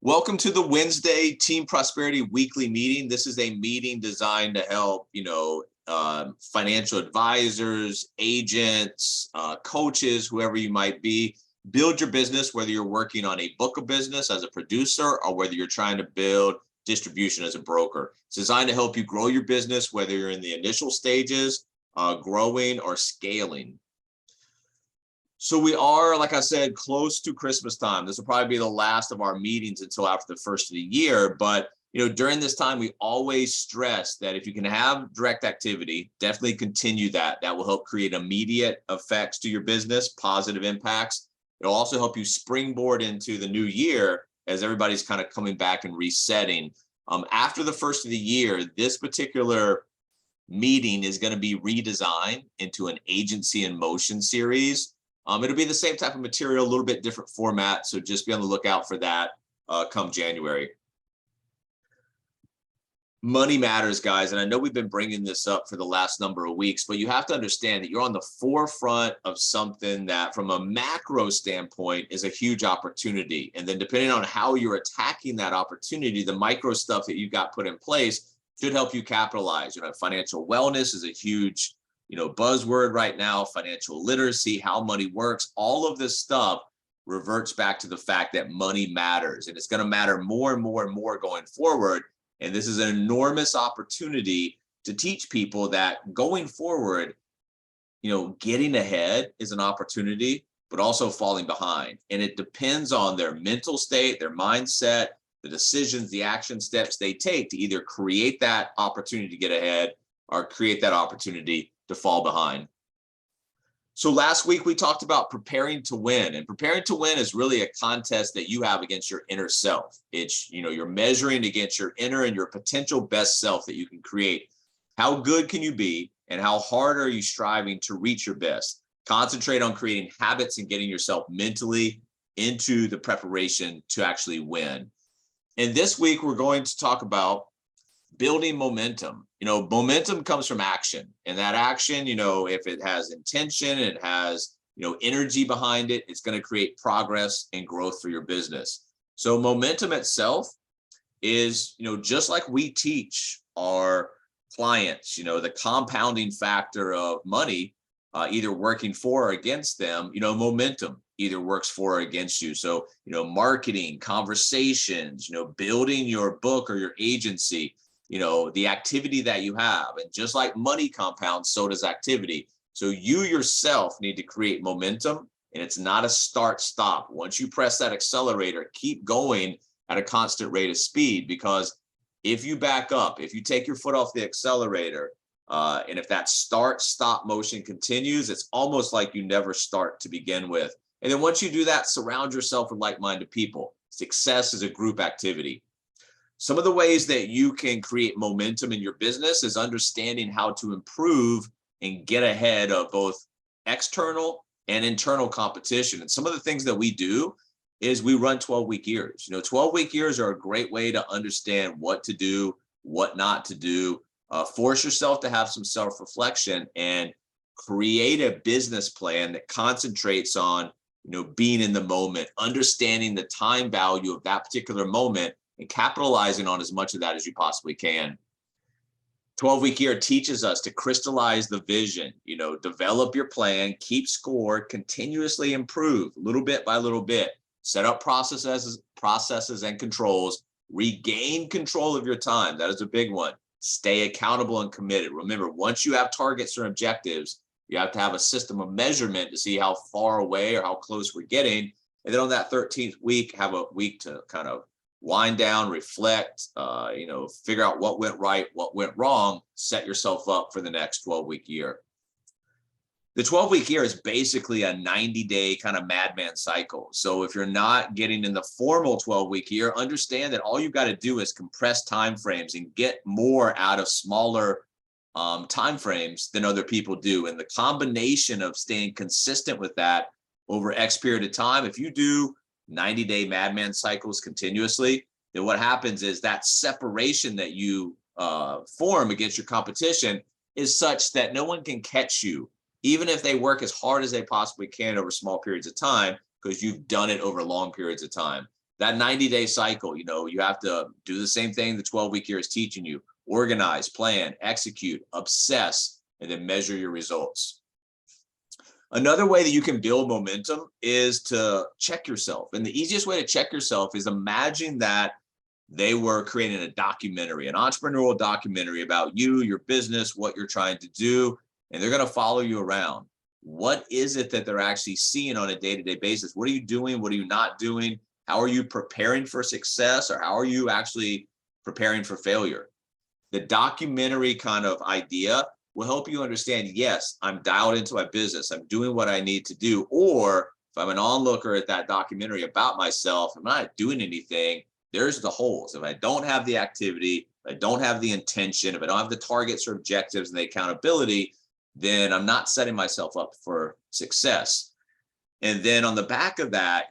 Welcome to the Wednesday Team Prosperity Weekly Meeting. This is a meeting designed to help, financial advisors, agents, coaches, whoever you might be, build your business, whether you're working on a book of business as a producer or whether you're trying to build distribution as a broker. It's designed to help you grow your business, whether you're in the initial stages, growing or scaling. So we are, like I said, close to Christmas time. This will probably be the last of our meetings until after the first of the year. But during this time, we always stress that if you can have direct activity, definitely continue that. That will help create immediate effects to your business, positive impacts. It'll also help you springboard into the new year as everybody's kind of coming back and resetting. After the first of the year, this particular meeting is going to be redesigned into an agency in motion series. It'll be the same type of material, a little bit different format. So just be on the lookout for that come January. Money matters, guys. And I know we've been bringing this up for the last number of weeks, but you have to understand that you're on the forefront of something that from a macro standpoint is a huge opportunity. And then depending on how you're attacking that opportunity, the micro stuff that you've got put in place should help you capitalize. Financial wellness is a huge buzzword right now, financial literacy, how money works, all of this stuff reverts back to the fact that money matters, and it's going to matter more and more and more going forward. And this is an enormous opportunity to teach people that going forward, getting ahead is an opportunity, but also falling behind. And it depends on their mental state, their mindset, the decisions, the action steps they take to either create that opportunity to get ahead or create that opportunity to fall behind. So last week we talked about preparing to win, and preparing to win is really a contest that you have against your inner self. It's, you're measuring against your inner and your potential best self that you can create. How good can you be and how hard are you striving to reach your best? Concentrate on creating habits and getting yourself mentally into the preparation to actually win. And this week we're going to talk about building momentum. Momentum comes from action, and that action, if it has intention, it has, energy behind it, it's going to create progress and growth for your business. So momentum itself is, just like we teach our clients, the compounding factor of money, either working for or against them, momentum either works for or against you. So, marketing, conversations, building your book or your agency, the activity that you have. And just like money compounds, so does activity. So you yourself need to create momentum, and it's not a start stop. Once you press that accelerator, keep going at a constant rate of speed, because if you back up, if you take your foot off the accelerator, and if that start stop motion continues, it's almost like you never start to begin with. And then once you do that, surround yourself with like-minded people. Success is a group activity. Some of the ways that you can create momentum in your business is understanding how to improve and get ahead of both external and internal competition. And some of the things that we do is we run 12-week years. 12-week years are a great way to understand what to do, what not to do. Force yourself to have some self-reflection and create a business plan that concentrates on, being in the moment, understanding the time value of that particular moment, and capitalizing on as much of that as you possibly can. 12-week year teaches us to crystallize the vision, develop your plan, keep score, continuously improve little bit by little bit, set up processes and controls, regain control of your time. That is a big one. Stay accountable and committed. Remember, once you have targets or objectives, you have to have a system of measurement to see how far away or how close we're getting. And then on that 13th week, have a week to kind of wind down, reflect, figure out what went right, what went wrong, set yourself up for the next 12-week year. The 12-week year is basically a 90-day kind of madman cycle. So if you're not getting in the formal 12-week year, understand that all you've got to do is compress timeframes and get more out of smaller timeframes than other people do. And the combination of staying consistent with that over X period of time, if you do 90-day madman cycles continuously, then what happens is that separation that you form against your competition is such that no one can catch you, even if they work as hard as they possibly can over small periods of time, because you've done it over long periods of time. That 90-day cycle, you have to do the same thing the 12-week year is teaching you: organize, plan, execute, obsess, and then measure your results. Another way that you can build momentum is to check yourself. And the easiest way to check yourself is imagine that they were creating a documentary, an entrepreneurial documentary about you, your business, what you're trying to do, and they're going to follow you around. What is it that they're actually seeing on a day-to-day basis? What are you doing? What are you not doing? How are you preparing for success, or how are you actually preparing for failure? The documentary kind of idea will help you understand, yes, I'm dialed into my business, I'm doing what I need to do. Or if I'm an onlooker at that documentary about myself, I'm not doing anything, there's the holes. If I don't have the activity, if I don't have the intention, if I don't have the targets or objectives and the accountability, then I'm not setting myself up for success. And then on the back of that,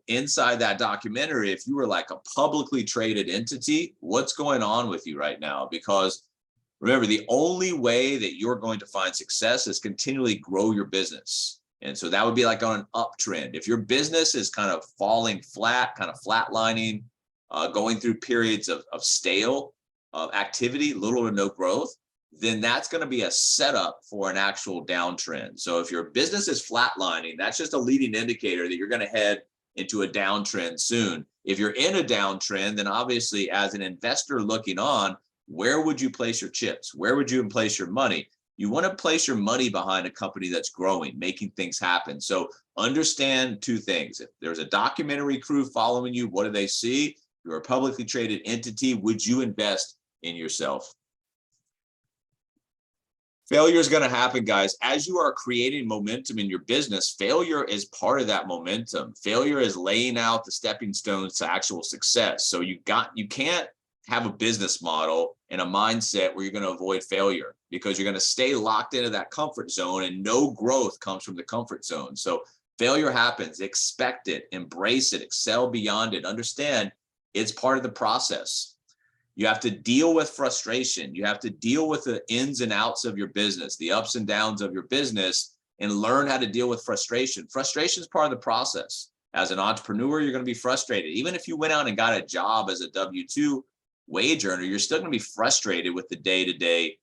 inside that documentary, if you were like a publicly traded entity, what's going on with you right now? Because remember, the only way that you're going to find success is continually grow your business. And so that would be like on an uptrend. If your business is kind of falling flat, kind of flatlining, going through periods of stale activity, little or no growth, then that's going to be a setup for an actual downtrend. So if your business is flatlining, that's just a leading indicator that you're going to head into a downtrend soon. If you're in a downtrend, then obviously as an investor looking on, where would you place your chips? Where would you place your money? You want to place your money behind a company that's growing, making things happen. So understand two things. If there's a documentary crew following you, what do they see? You're a publicly traded entity. Would you invest in yourself? Failure is going to happen, guys. As you are creating momentum in your business, failure is part of that momentum. Failure is laying out the stepping stones to actual success. So you can't have a business model and a mindset where you're going to avoid failure, because you're going to stay locked into that comfort zone, and no growth comes from the comfort zone. So failure happens. Expect it, embrace it, excel beyond it. Understand it's part of the process. You have to deal with frustration. You have to deal with the ins and outs of your business, the ups and downs of your business, and learn how to deal with frustration. Frustration is part of the process. As an entrepreneur, you're going to be frustrated. Even if you went out and got a job as a W-2 wage earner, you're still going to be frustrated with the day-to-day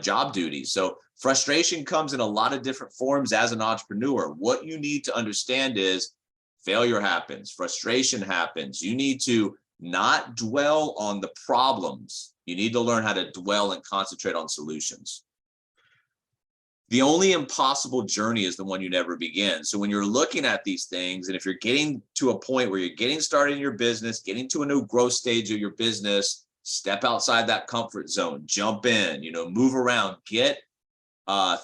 job duties. So frustration comes in a lot of different forms as an entrepreneur. What you need to understand is failure happens, frustration happens. You need to not dwell on the problems. You need to learn how to dwell and concentrate on solutions. The only impossible journey is the one you never begin. So when you're looking at these things, and if you're getting to a point where you're getting started in your business, getting to a new growth stage of your business, step outside that comfort zone, jump in, move around, get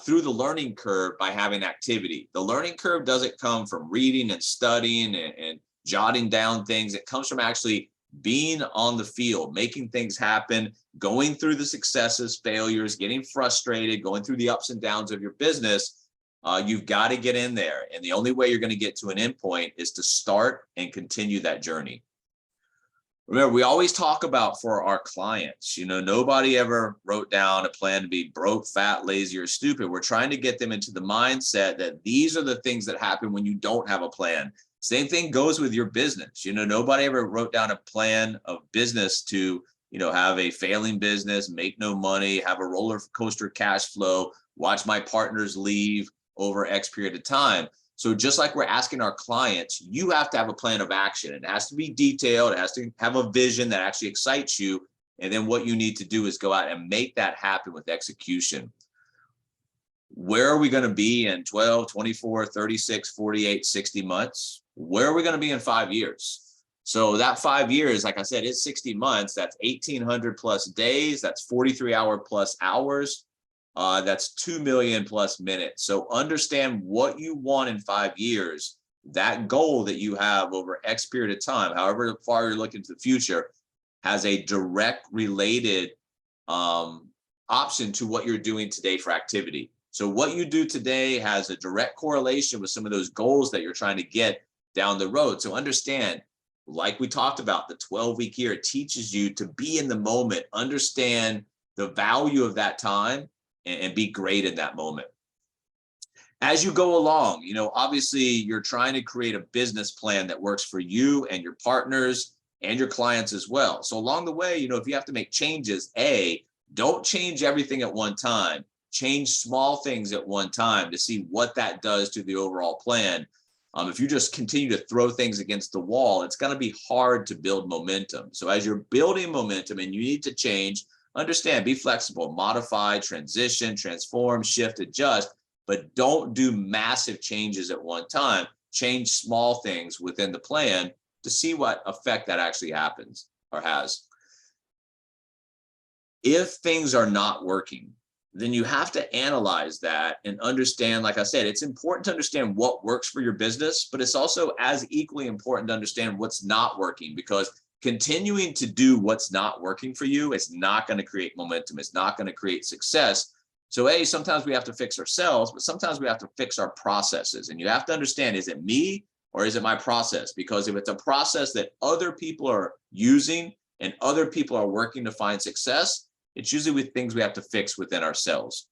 through the learning curve by having activity. The learning curve doesn't come from reading and studying and jotting down things. It comes from actually being on the field, making things happen, going through the successes, failures, getting frustrated, going through the ups and downs of your business. You've got to get in there. And the only way you're going to get to an end point is to start and continue that journey. Remember, we always talk about for our clients, nobody ever wrote down a plan to be broke, fat, lazy, or stupid. We're trying to get them into the mindset that these are the things that happen when you don't have a plan. Same thing goes with your business. Nobody ever wrote down a plan of business to, have a failing business, make no money, have a roller coaster cash flow, watch my partners leave over X period of time. So just like we're asking our clients, you have to have a plan of action. It has to be detailed. It has to have a vision that actually excites you. And then what you need to do is go out and make that happen with execution. Where are we going to be in 12, 24, 36, 48, 60 months? Where are we going to be in 5 years? So that 5 years, like I said, is 60 months. That's 1,800 plus days. That's 43-hour plus hours. That's 2 million plus minutes. So understand what you want in 5 years. That goal that you have over X period of time, however far you're looking to the future, has a direct related option to what you're doing today for activity. So what you do today has a direct correlation with some of those goals that you're trying to get down the road. So understand, like we talked about, the 12-week year teaches you to be in the moment, understand the value of that time, and be great in that moment. As you go along, obviously you're trying to create a business plan that works for you and your partners and your clients as well. So along the way, if you have to make changes, don't change everything at one time. Change small things at one time to see what that does to the overall plan. If you just continue to throw things against the wall, it's going to be hard to build momentum. So as you're building momentum and you need to change, understand, be flexible, modify, transition, transform, shift, adjust, but don't do massive changes at one time. Change small things within the plan to see what effect that actually happens or has. If things are not working, then you have to analyze that and understand, like I said, it's important to understand what works for your business, but it's also as equally important to understand what's not working, because continuing to do what's not working for you is not going to create momentum. It's not going to create success. So sometimes we have to fix ourselves, but sometimes we have to fix our processes. And you have to understand, is it me or is it my process? Because if it's a process that other people are using and other people are working to find success, it's usually with things we have to fix within ourselves.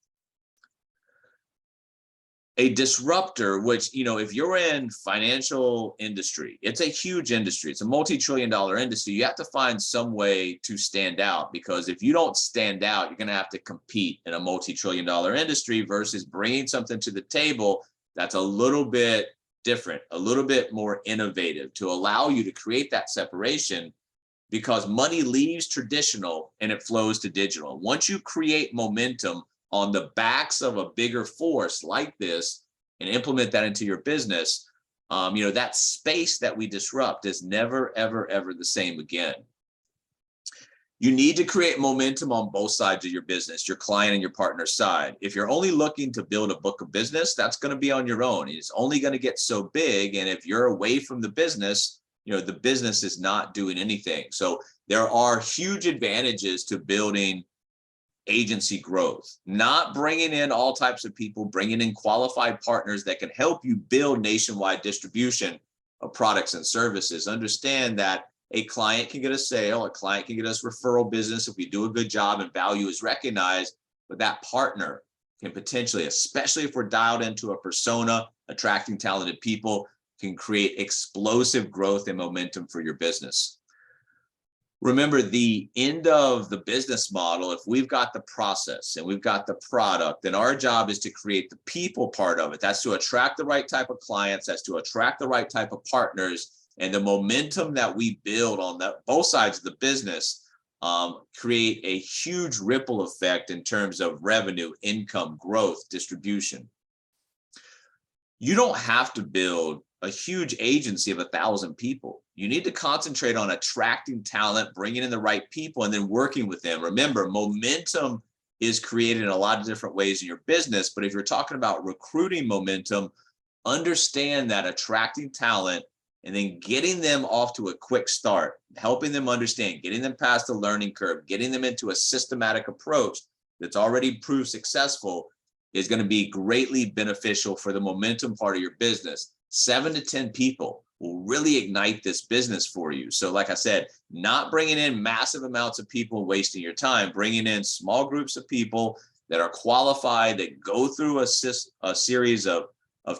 A disruptor, which, if you're in financial industry, it's a huge industry. It's a multi-trillion-dollar industry. You have to find some way to stand out, because if you don't stand out, you're going to have to compete in a multi-trillion-dollar industry versus bringing something to the table that's a little bit different, a little bit more innovative to allow you to create that separation, because money leaves traditional and it flows to digital. Once you create momentum on the backs of a bigger force like this and implement that into your business, that space that we disrupt is never, ever, ever the same again. You need to create momentum on both sides of your business, your client and your partner side. If you're only looking to build a book of business, that's going to be on your own. It's only going to get so big. And if you're away from the business, the business is not doing anything. So there are huge advantages to building agency growth, not bringing in all types of people, bringing in qualified partners that can help you build nationwide distribution of products and services. Understand that a client can get a sale, a client can get us referral business if we do a good job and value is recognized, but that partner can potentially, especially if we're dialed into a persona, attracting talented people, can create explosive growth and momentum for your business. Remember, the end of the business model, if we've got the process and we've got the product, then our job is to create the people part of it. That's to attract the right type of clients, that's to attract the right type of partners, and the momentum that we build on both sides of the business create a huge ripple effect in terms of revenue, income, growth, distribution. You don't have to build a huge agency of 1,000 people. You need to concentrate on attracting talent, bringing in the right people, and then working with them. Remember, momentum is created in a lot of different ways in your business, but if you're talking about recruiting momentum, understand that attracting talent and then getting them off to a quick start, helping them understand, getting them past the learning curve, getting them into a systematic approach that's already proved successful is going to be greatly beneficial for the momentum part of your business. 7 to 10 people will really ignite this business for you. So like I said, not bringing in massive amounts of people and wasting your time, bringing in small groups of people that are qualified, that go through a series of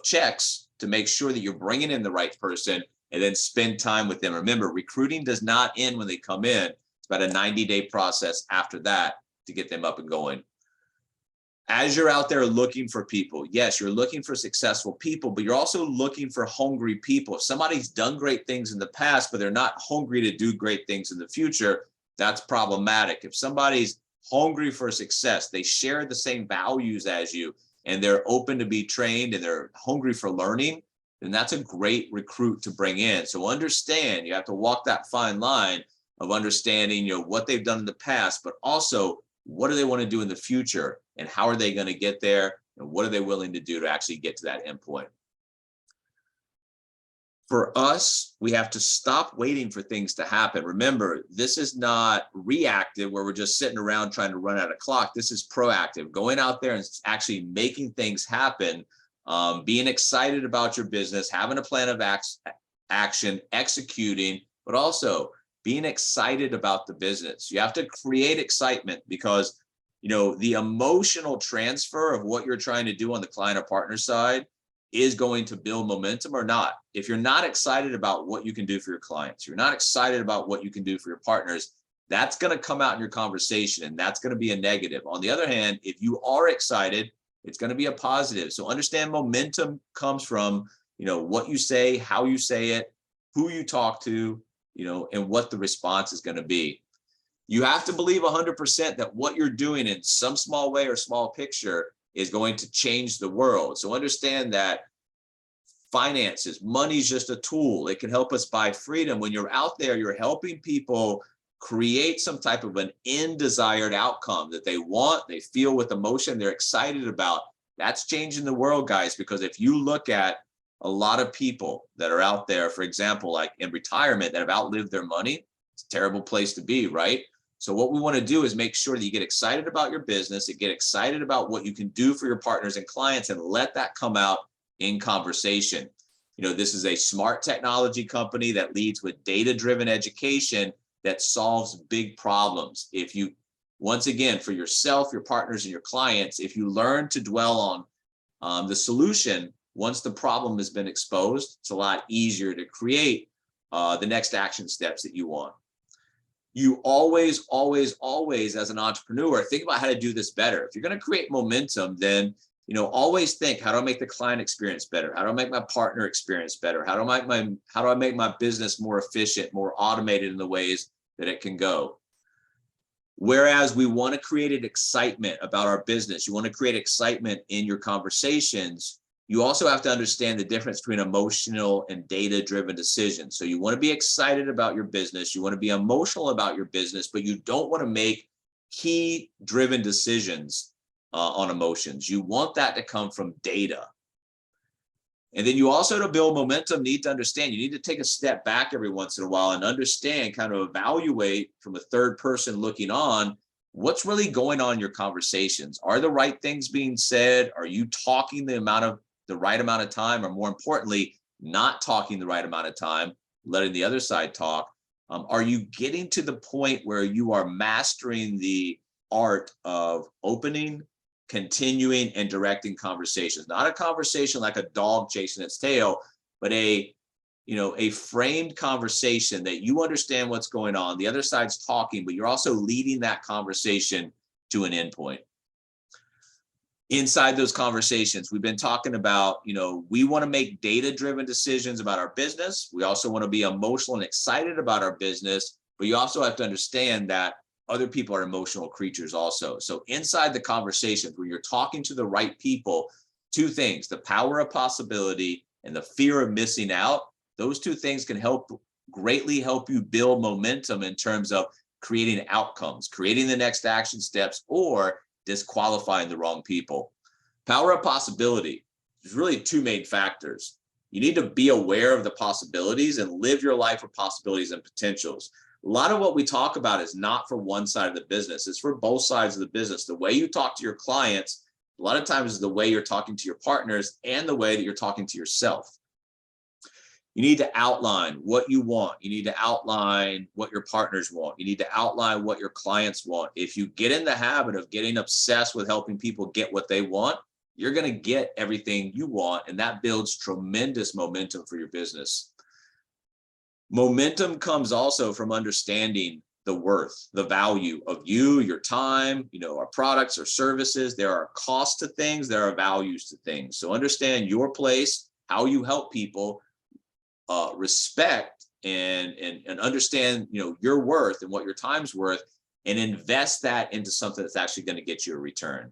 checks to make sure that you're bringing in the right person, and then spend time with them. Remember, recruiting does not end when they come in. It's about a 90-day process after that to get them up and going. As you're out there looking for people, yes, you're looking for successful people, but you're also looking for hungry people. If somebody's done great things in the past, but they're not hungry to do great things in the future, that's problematic. If somebody's hungry for success, they share the same values as you, and they're open to be trained and they're hungry for learning, then that's a great recruit to bring in. So understand, you have to walk that fine line of understanding, what they've done in the past, but also what do they want to do in the future, and how are they going to get there, and what are they willing to do to actually get to that endpoint. For us, we have to stop waiting for things to happen. Remember, this is not reactive where we're just sitting around trying to run out of clock. This is proactive, going out there and actually making things happen, being excited about your business, having a plan of action, executing, but also being excited about the business. You have to create excitement, because The emotional transfer of what you're trying to do on the client or partner side is going to build momentum or not. If you're not excited about what you can do for your clients, you're not excited about what you can do for your partners, that's going to come out in your conversation, and that's going to be a negative. On the other hand, if you are excited, it's going to be a positive. So understand momentum comes from, what you say, how you say it, who you talk to, and what the response is going to be. You have to believe 100% that what you're doing in some small way or small picture is going to change the world. So understand that finances, money is just a tool. It can help us buy freedom. When you're out there, you're helping people create some type of an end desired outcome that they want, they feel with emotion, they're excited about. That's changing the world, guys, because if you look at a lot of people that are out there, for example, like in retirement, that have outlived their money, it's a terrible place to be, right? So what we want to do is make sure that you get excited about your business and get excited about what you can do for your partners and clients, and let that come out in conversation. This is a smart technology company that leads with data-driven education that solves big problems. If you, once again, for yourself, your partners, and your clients, if you learn to dwell on the solution, once the problem has been exposed, it's a lot easier to create the next action steps that you want. You always, as an entrepreneur, think about how to do this better. If you're going to create momentum, then always think, how do I make the client experience better? How do I make my partner experience better? How do I make my business more efficient, more automated in the ways that it can go? Whereas we want to create an excitement about our business, you want to create excitement in your conversations, you also have to understand the difference between emotional and data-driven decisions. So you want to be excited about your business, you want to be emotional about your business, but you don't want to make key-driven decisions on emotions. You want that to come from data. And then you also, to build momentum, need to understand, you need to take a step back every once in a while and understand, kind of evaluate from a third person looking on, what's really going on in your conversations. Are the right things being said? Are you talking the right amount of time, or more importantly, not talking the right amount of time, letting the other side talk? Are you getting to the point where you are mastering the art of opening, continuing, and directing conversations? Not a conversation like a dog chasing its tail, but a framed conversation that you understand what's going on. The other side's talking, but you're also leading that conversation to an endpoint. Inside those conversations, we've been talking about, we want to make data-driven decisions about our business. We also want to be emotional and excited about our business, but you also have to understand that other people are emotional creatures also. So inside the conversations, when you're talking to the right people, two things: the power of possibility and the fear of missing out. Those two things can greatly help you build momentum in terms of creating outcomes, creating the next action steps, or disqualifying the wrong people. Power of possibility. There's really two main factors. You need to be aware of the possibilities and live your life with possibilities and potentials. A lot of what we talk about is not for one side of the business. It's for both sides of the business. The way you talk to your clients, a lot of times, is the way you're talking to your partners and the way that you're talking to yourself. You need to outline what you want. You need to outline what your partners want. You need to outline what your clients want. If you get in the habit of getting obsessed with helping people get what they want, you're going to get everything you want, and that builds tremendous momentum for your business. Momentum comes also from understanding the worth, the value of you, your time, our products or services. There are costs to things, there are values to things. So understand your place, how you help people, respect and understand, your worth and what your time's worth, and invest that into something that's actually going to get you a return.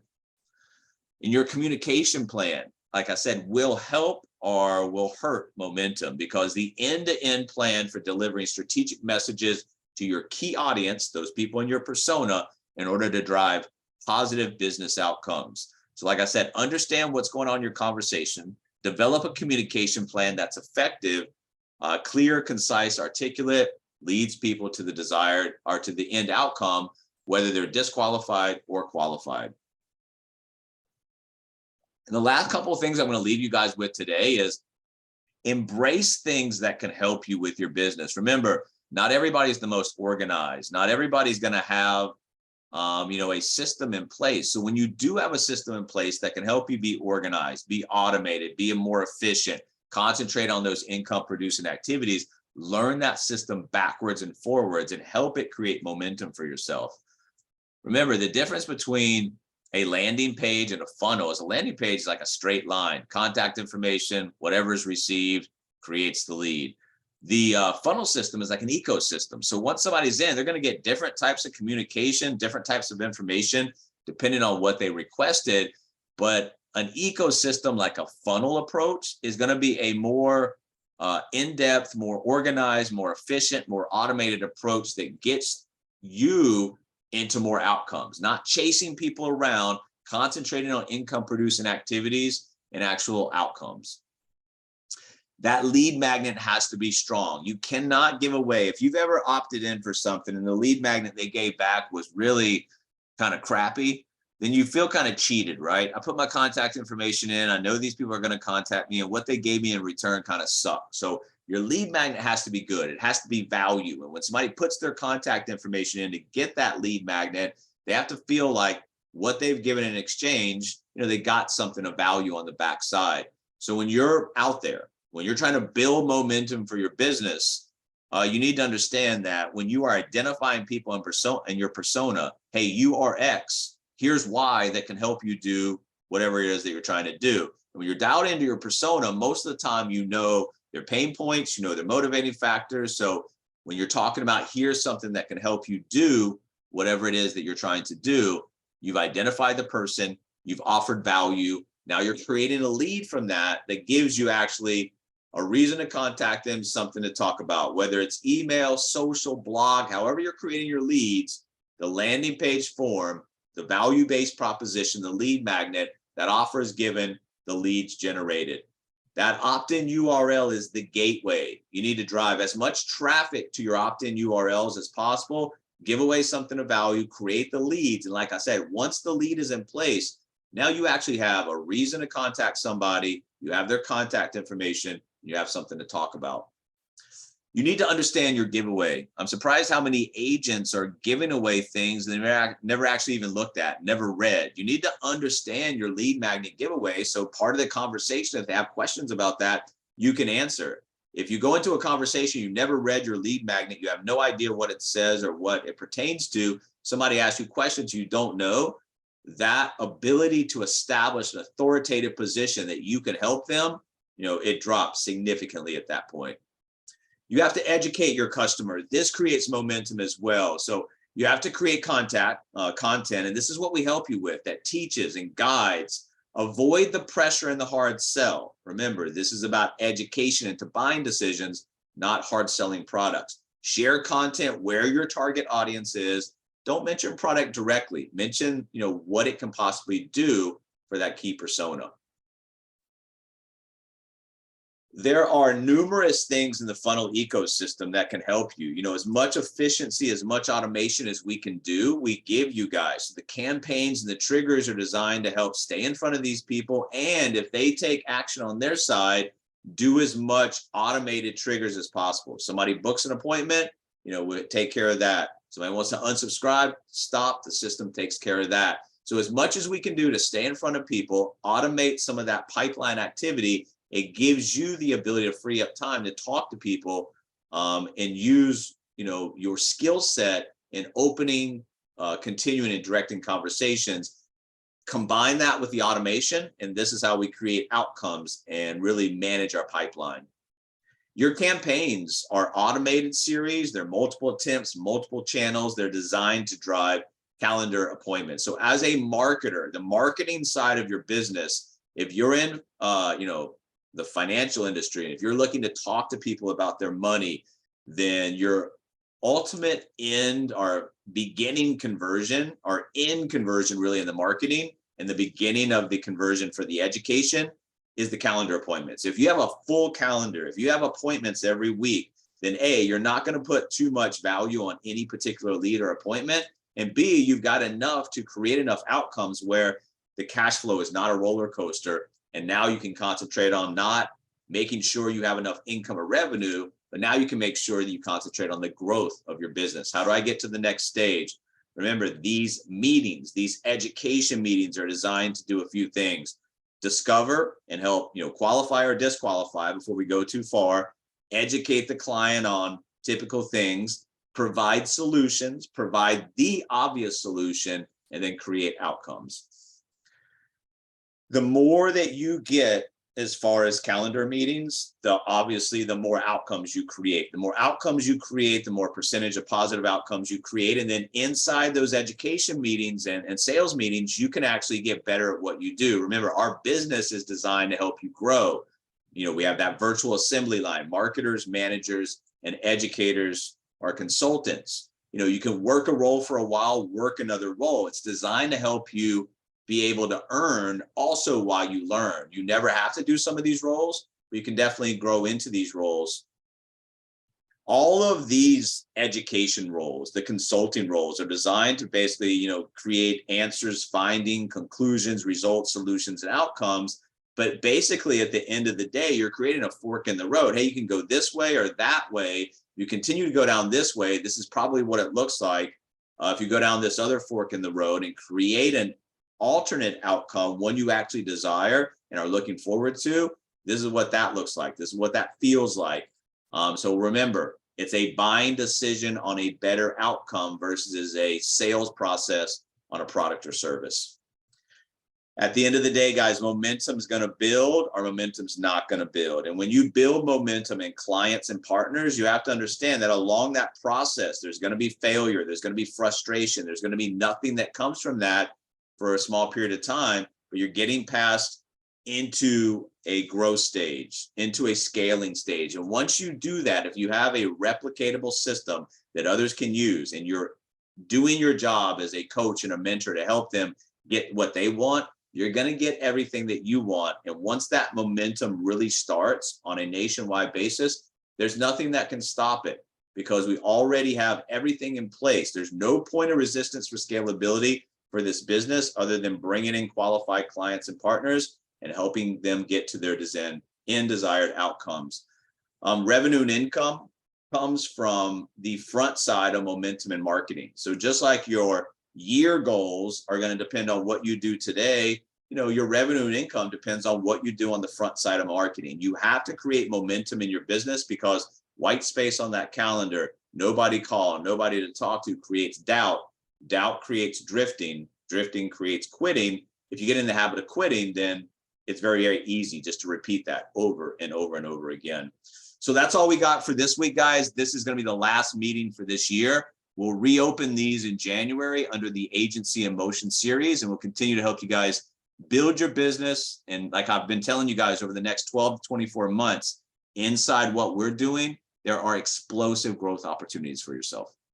In your communication plan, like I said, will help or will hurt momentum, because the end-to-end plan for delivering strategic messages to your key audience, those people in your persona, in order to drive positive business outcomes. So like I said, understand what's going on in your conversation, develop a communication plan that's effective, clear, concise, articulate, leads people to the desired or to the end outcome, whether they're disqualified or qualified. And the last couple of things I'm going to leave you guys with today is embrace things that can help you with your business. Remember, not everybody's the most organized. Not everybody's going to have a system in place. So when you do have a system in place that can help you be organized, be automated, be more efficient, concentrate on those income producing activities, learn that system backwards and forwards and help it create momentum for yourself. Remember, the difference between a landing page and a funnel is a landing page is like a straight line, contact information, whatever is received creates the lead. The funnel system is like an ecosystem. So once somebody's in, they're going to get different types of communication, different types of information, depending on what they requested. But an ecosystem like a funnel approach is going to be a more in-depth, more organized, more efficient, more automated approach that gets you into more outcomes, not chasing people around, concentrating on income producing activities and actual outcomes. That lead magnet has to be strong. You cannot give away. If you've ever opted in for something and the lead magnet they gave back was really kind of crappy, then you feel kind of cheated, right? I put my contact information in. I know these people are going to contact me, and what they gave me in return kind of sucked. So your lead magnet has to be good. It has to be value. And when somebody puts their contact information in to get that lead magnet, they have to feel like what they've given in exchange, they got something of value on the backside. So when you're out there, when you're trying to build momentum for your business, you need to understand that when you are identifying people in your persona, hey, you are X, here's why that can help you do whatever it is that you're trying to do. And when you're dialed into your persona, most of the time, their pain points, their motivating factors. So when you're talking about here's something that can help you do whatever it is that you're trying to do, you've identified the person, you've offered value. Now you're creating a lead from that gives you actually a reason to contact them, something to talk about, whether it's email, social, blog, however you're creating your leads, the landing page form, the value-based proposition, the lead magnet, that offer is given, the leads generated. That opt-in URL is the gateway. You need to drive as much traffic to your opt-in URLs as possible, give away something of value, create the leads. And like I said, once the lead is in place, now you actually have a reason to contact somebody, you have their contact information, you have something to talk about. You need to understand your giveaway. I'm surprised how many agents are giving away things they never actually even looked at, never read. You need to understand your lead magnet giveaway. So part of the conversation, if they have questions about that, you can answer. If you go into a conversation, you never read your lead magnet, you have no idea what it says or what it pertains to, somebody asks you questions you don't know, that ability to establish an authoritative position that you can help them, it drops significantly at that point. You have to educate your customer. This creates momentum as well. So you have to create content, and this is what we help you with, that teaches and guides. Avoid the pressure and the hard sell. Remember, this is about education into buying decisions, not hard selling products. Share content where your target audience is. Don't mention product directly. Mention, what it can possibly do for that key persona. There are numerous things in the funnel ecosystem that can help you. As much efficiency, as much automation as we can do, we give you guys. The campaigns and the triggers are designed to help stay in front of these people. And if they take action on their side, do as much automated triggers as possible. If somebody books an appointment, we take care of that. Somebody wants to unsubscribe, stop, the system takes care of that. So as much as we can do to stay in front of people, automate some of that pipeline activity, it gives you the ability to free up time to talk to people and use, your skill set in opening, continuing and directing conversations. Combine that with the automation, and this is how we create outcomes and really manage our pipeline. Your campaigns are automated series. They're multiple attempts, multiple channels. They're designed to drive calendar appointments. So as a marketer, the marketing side of your business, if you're in, the financial industry, and if you're looking to talk to people about their money, then your ultimate end or beginning conversion or end conversion really in the marketing and the beginning of the conversion for the education is the calendar appointments. If you have a full calendar, if you have appointments every week, then A, you're not going to put too much value on any particular lead or appointment. And B, you've got enough to create enough outcomes where the cash flow is not a roller coaster. And now you can concentrate on not making sure you have enough income or revenue, but now you can make sure that you concentrate on the growth of your business. How do I get to the next stage? Remember, these meetings, these education meetings are designed to do a few things. Discover and help, qualify or disqualify before we go too far, educate the client on typical things, provide solutions, provide the obvious solution, and then create outcomes. The more that you get as far as calendar meetings, obviously the more outcomes you create. The more outcomes you create, the more percentage of positive outcomes you create. And then inside those education meetings and sales meetings, you can actually get better at what you do. Remember, our business is designed to help you grow. We have that virtual assembly line. Marketers, managers, and educators are consultants. You can work a role for a while, work another role. It's designed to help you be able to earn also while you learn. You never have to do some of these roles, but you can definitely grow into these roles. All of these education roles, the consulting roles, are designed to basically, create answers, finding, conclusions, results, solutions, and outcomes. But basically, at the end of the day, you're creating a fork in the road. Hey, you can go this way or that way. You continue to go down this way. This is probably what it looks like. If you go down this other fork in the road and create an alternate outcome, one you actually desire and are looking forward to, this is what that looks like. This is what that feels like. So remember, it's a buying decision on a better outcome versus a sales process on a product or service. At the end of the day, guys, momentum is going to build or momentum's not going to build. And when you build momentum in clients and partners, you have to understand that along that process, there's going to be failure. There's going to be frustration. There's going to be nothing that comes from that for a small period of time, but you're getting past into a growth stage, into a scaling stage. And once you do that, if you have a replicatable system that others can use and you're doing your job as a coach and a mentor to help them get what they want, you're going to get everything that you want. And once that momentum really starts on a nationwide basis, there's nothing that can stop it because we already have everything in place. There's no point of resistance for scalability for this business other than bringing in qualified clients and partners and helping them get to their desired outcomes. Revenue and income comes from the front side of momentum and marketing. So just like your year goals are going to depend on what you do today, your revenue and income depends on what you do on the front side of marketing. You have to create momentum in your business because white space on that calendar, nobody call, nobody to talk to, creates doubt. Doubt creates drifting. Drifting creates quitting. If you get in the habit of quitting, then it's very, very easy just to repeat that over and over and over again. So that's all we got for this week, guys. This is going to be the last meeting for this year. We'll reopen these in January under the Agency in Motion series, and we'll continue to help you guys build your business. And like I've been telling you guys, over the next 12 to 24 months, inside what we're doing, there are explosive growth opportunities for yourself.